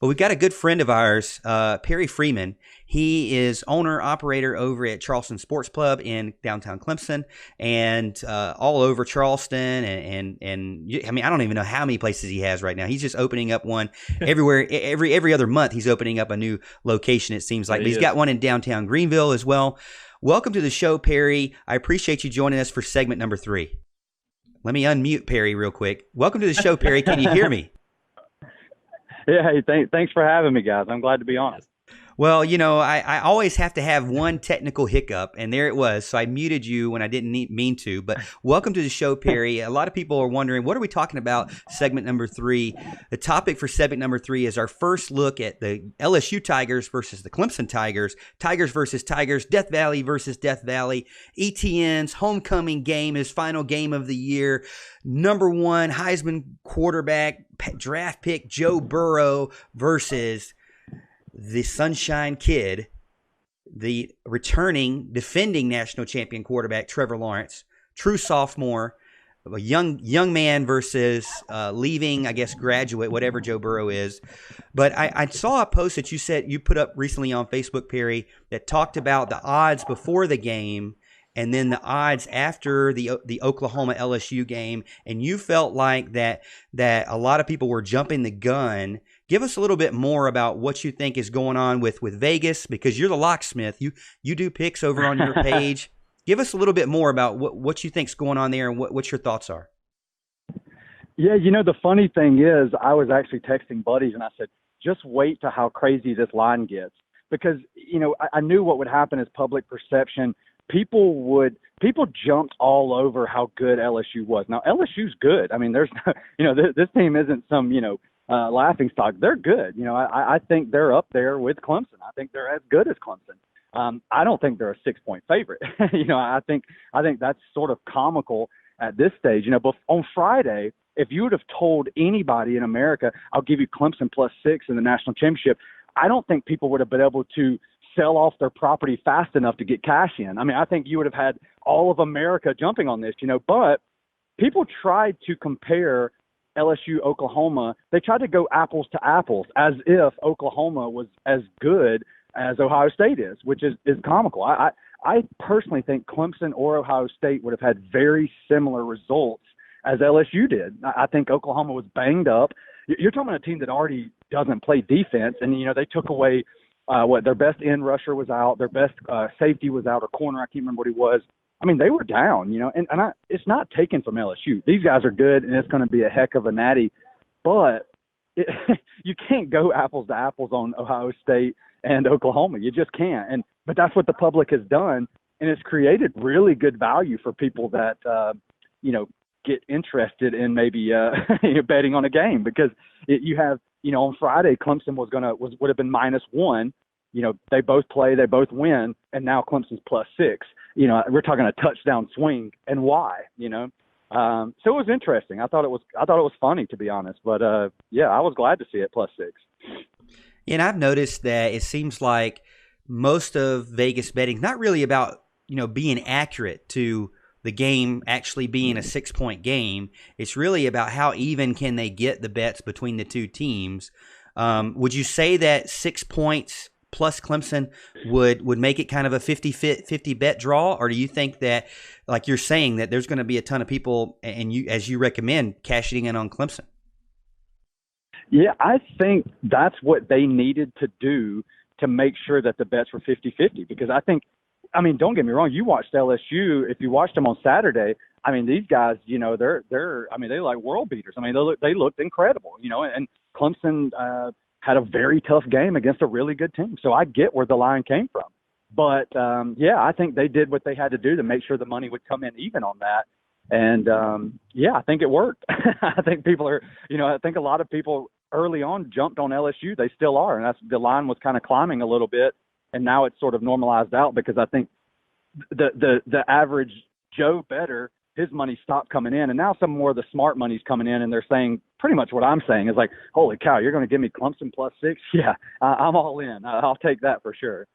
But we've got a good friend of ours, Perry Freeman. He is owner operator over at Charleston Sports Pub in downtown Clemson and all over Charleston. And I mean, I don't even know how many places he has right now. He's just opening up one everywhere. Every other month, he's opening up a new location. It seems like, but he's got one in downtown Greenville as well. Welcome to the show, Perry. I appreciate you joining us for segment number 3. Let me unmute Perry real quick. Welcome to the show, Perry. Can you hear me? Yeah, hey, thanks for having me, guys. I'm glad to be on. Well, you know, I always have to have one technical hiccup, and there it was. So I muted you when I didn't mean to. But welcome to the show, Perry. A lot of people are wondering, what are we talking about segment number 3? The topic for segment number 3 is our first look at the LSU Tigers versus the Clemson Tigers, Tigers versus Tigers, Death Valley versus Death Valley, ETN's homecoming game, his final game of the year, number 1 Heisman quarterback, draft pick Joe Burrow versus the Sunshine Kid, the returning, defending national champion quarterback Trevor Lawrence, true sophomore, a young man versus leaving, I guess, graduate, whatever Joe Burrow is. But I saw a post that you put up recently on Facebook, Perry, that talked about the odds before the game and then the odds after the Oklahoma LSU game, and you felt like that a lot of people were jumping the gun. Give us a little bit more about what you think is going on with Vegas, because you're the locksmith. You do picks over on your page. Give us a little bit more about what you think's going on there and what your thoughts are. Yeah, you know, the funny thing is I was actually texting buddies and I said, just wait to how crazy this line gets. Because, you know, I knew what would happen is public perception. People jumped all over how good LSU was. Now, LSU's good. I mean, there's no, you know, this team isn't some, you know, laughing stock. They're good. You know, I think they're up there with Clemson. I think they're as good as Clemson. I don't think they're a 6-point favorite. You know, I think that's sort of comical at this stage. You know, but on Friday, if you would have told anybody in America, I'll give you Clemson +6 in the national championship, I don't think people would have been able to sell off their property fast enough to get cash in. I mean, I think you would have had all of America jumping on this, you know, but people tried to compare LSU, Oklahoma. They tried to go apples to apples as if Oklahoma was as good as Ohio State is, which is comical. I personally think Clemson or Ohio State would have had very similar results as LSU did. I think Oklahoma was banged up. You're talking about a team that already doesn't play defense, and, you know, they took away their best end rusher was out, their best safety was out, or corner, I can't remember what he was. I mean, they were down, you know, and it's not taken from LSU. These guys are good, and it's going to be a heck of a natty, but you can't go apples to apples on Ohio State and Oklahoma. You just can't. But that's what the public has done, and it's created really good value for people that, you know, get interested in maybe betting on a game, because you have, you know, on Friday, Clemson would have been -1. You know, they both play, they both win, and now Clemson's +6. You know, we're talking a touchdown swing, and why? You know, so it was interesting. I thought it was funny, to be honest. But yeah, I was glad to see it +6. And I've noticed that it seems like most of Vegas betting is not really about, you know, being accurate to the game actually being a 6-point game. It's really about how even can they get the bets between the two teams. Would you say that 6 points plus Clemson would make it kind of a 50-50 bet draw? Or do you think that, like you're saying, that there's going to be a ton of people, and you, as you recommend, cashing in on Clemson? Yeah, I think that's what they needed to do to make sure that the bets were 50-50, because I mean, don't get me wrong. You watched LSU. If you watched them on Saturday, I mean, these guys, you know, they're like world beaters. I mean, they looked incredible, you know, and Clemson had a very tough game against a really good team. So I get where the line came from. But, yeah, I think they did what they had to do to make sure the money would come in even on that. And, yeah, I think it worked. I think I think a lot of people early on jumped on LSU. They still are. And the line was kind of climbing a little bit. And now it's sort of normalized out, because I think the average Joe bettor, his money stopped coming in. And now some more of the smart money's coming in, and they're saying pretty much what I'm saying is like, holy cow, you're going to give me Clemson +6? Yeah, I'm all in. I'll take that for sure.